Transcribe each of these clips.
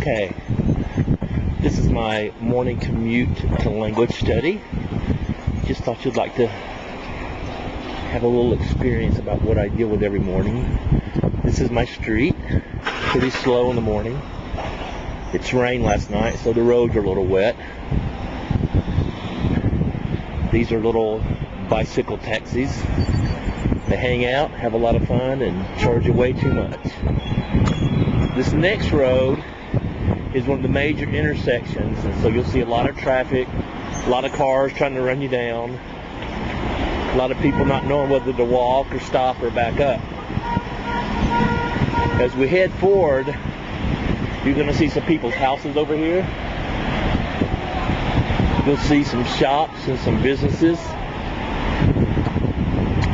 Okay, this is my morning commute to language study. Just thought you'd like to have a little experience about what I deal with every morning. This is my street, pretty slow in the morning. It's rained last night, so the roads are a little wet. These are little bicycle taxis. They hang out, have a lot of fun, and charge you way too much. This next road is one of the major intersections, and so you'll see a lot of traffic, a lot of cars trying to run you down, a lot of people not knowing whether to walk or stop or back up. As we head forward, you're going to see some people's houses over here. You'll see some shops and some businesses.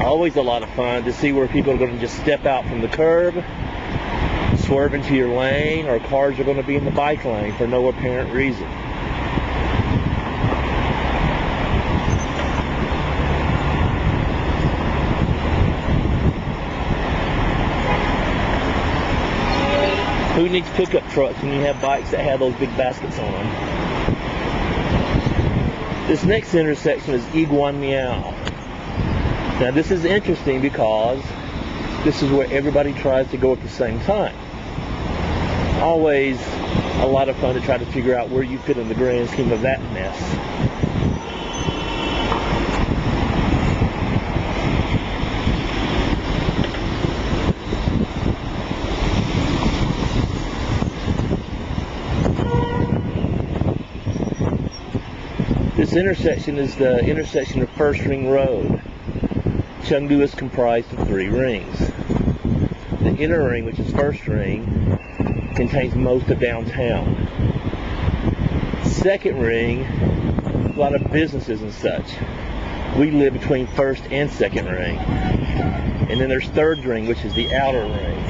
Always a lot of fun to see where people are going to just step out from the curb, swerve into your lane, or cars are going to be in the bike lane for no apparent reason. Who needs pickup trucks when you have bikes that have those big baskets on them? This next intersection is Iguan Miao. Now this is interesting because this is where everybody tries to go at the same time. Always a lot of fun to try to figure out where you fit in the grand scheme of that mess. This intersection is the intersection of First Ring Road. Chengdu is comprised of 3 rings. The inner ring, which is First Ring, contains most of downtown. Second ring, a lot of businesses and such. We live between First and Second Ring. And then there's Third Ring, which is the outer ring.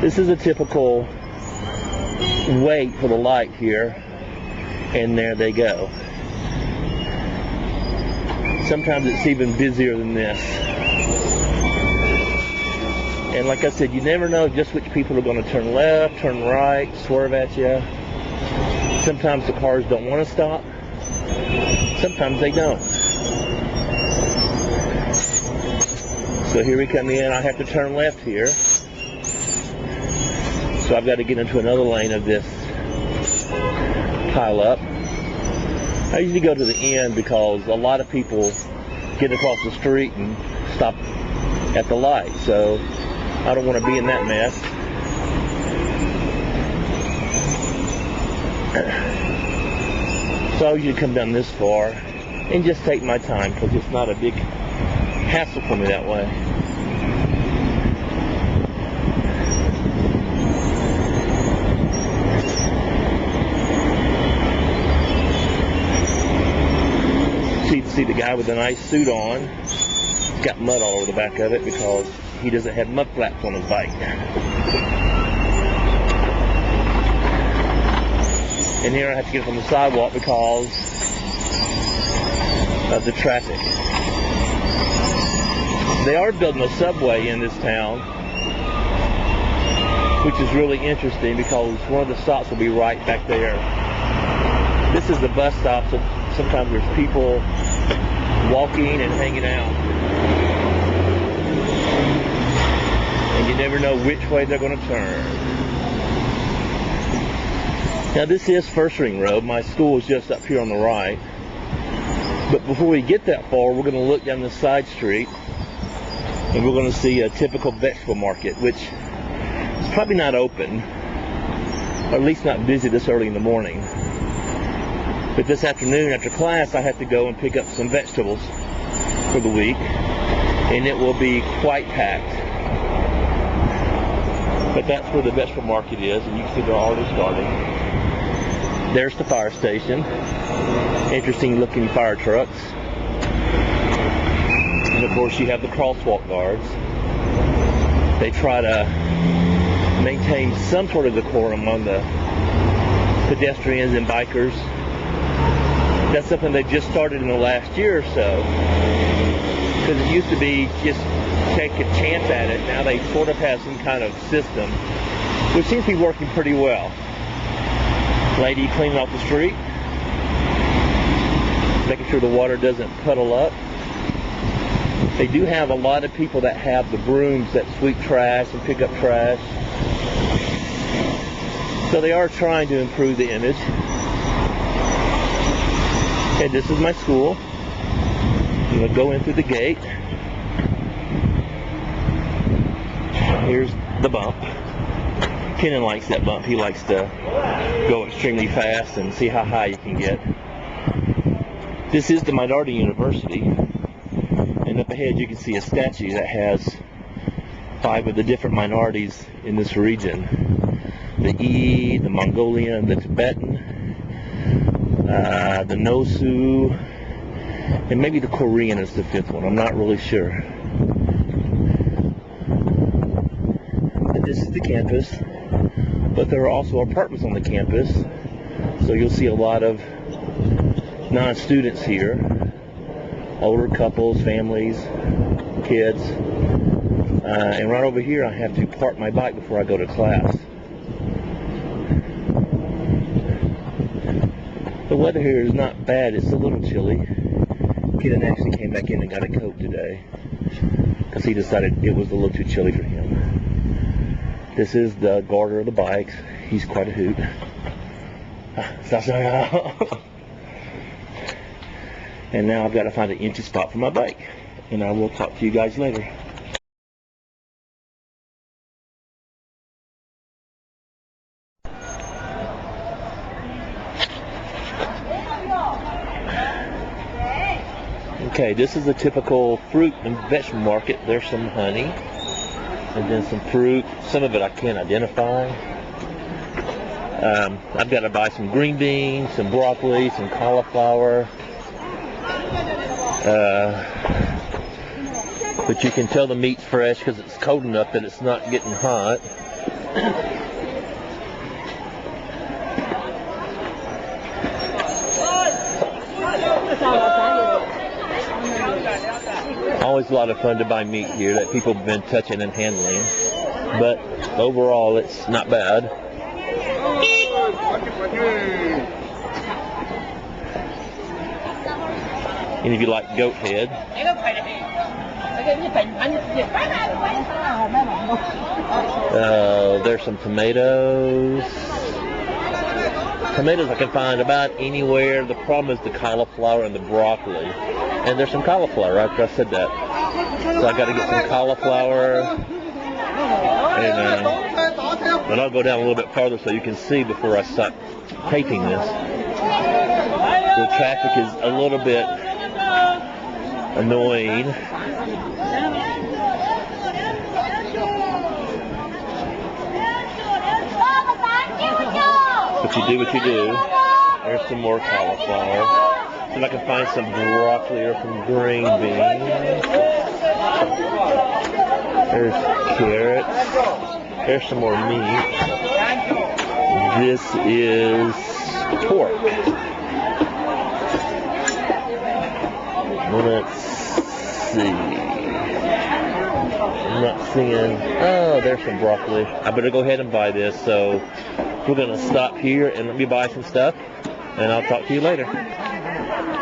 This is a typical wait for the light here. And there they go. Sometimes it's even busier than this. And like I said, you never know just which people are going to turn left, turn right, swerve at you. Sometimes the cars don't want to stop. Sometimes they don't. So here we come in. I have to turn left here. So I've got to get into another lane of this pile up. I usually go to the end because a lot of people get across the street and stop at the light, so I don't want to be in that mess. So I usually come down this far and just take my time because it's not a big hassle for me that way. See the guy with the nice suit on. He's got mud all over the back of it because he doesn't have mud flaps on his bike. And here I have to get from the sidewalk because of the traffic. They are building a subway in this town, which is really interesting because one of the stops will be right back there. This is the bus stop, so sometimes there's people walking and hanging out. And you never know which way they're going to turn. Now this is First Ring Road. My school is just up here on the right. But before we get that far, we're going to look down this side street and we're going to see a typical vegetable market, which is probably not open, or at least not busy this early in the morning. But this afternoon after class I have to go and pick up some vegetables for the week, and it will be quite packed. But that's where the vegetable market is, and you can see they're already starting. There's the fire station. Interesting looking fire trucks. And of course you have the crosswalk guards. They try to maintain some sort of decorum among the pedestrians and bikers. That's something they just started in the last year or so. Because it used to be just take a chance at it. Now they sort of have some kind of system which seems to be working pretty well. Lady cleaning off the street, making sure the water doesn't puddle up. They do have a lot of people that have the brooms that sweep trash and pick up trash. So they are trying to improve the image. And this is my school. I'm going to go in through the gate. Here's the bump. Kenan likes that bump. He likes to go extremely fast and see how high you can get. This is the Minority University. And up ahead you can see a statue that has 5 of the different minorities in this region. The Yi, the Mongolian, the Tibetan, the Nosu, and maybe the Korean is the 5th one. I'm not really sure. And this is the campus, but there are also apartments on the campus, so you'll see a lot of non-students here, older couples, families, kids, and right over here I have to park my bike before I go to class. The weather here is not bad. It's a little chilly. Kenan actually came back in and got a coat today because he decided it was a little too chilly for him. This is the garter of the bikes. He's quite a hoot. And now I've got to find an empty spot for my bike. And I will talk to you guys later. Okay, this is a typical fruit and vegetable market. There's some honey, and then some fruit. Some of it I can't identify. I've got to buy some green beans, some broccoli, some cauliflower. But you can tell the meat's fresh because it's cold enough that it's not getting hot. Always a lot of fun to buy meat here that people have been touching and handling, but overall it's not bad. Any of you like goat head? There's some tomatoes. Tomatoes I can find about anywhere. The problem is the cauliflower and the broccoli. And there's some cauliflower after I said that. So I got to get some cauliflower. And I'll go down a little bit farther so you can see before I stop taping this. The traffic is a little bit annoying. But you do what you do. There's some more cauliflower. See if I can find some broccoli or some green beans. There's carrots. There's some more meat. This is pork. Let's see. I'm not seeing. Oh, there's some broccoli. I better go ahead and buy this. So we're going to stop here and let me buy some stuff. And I'll talk to you later.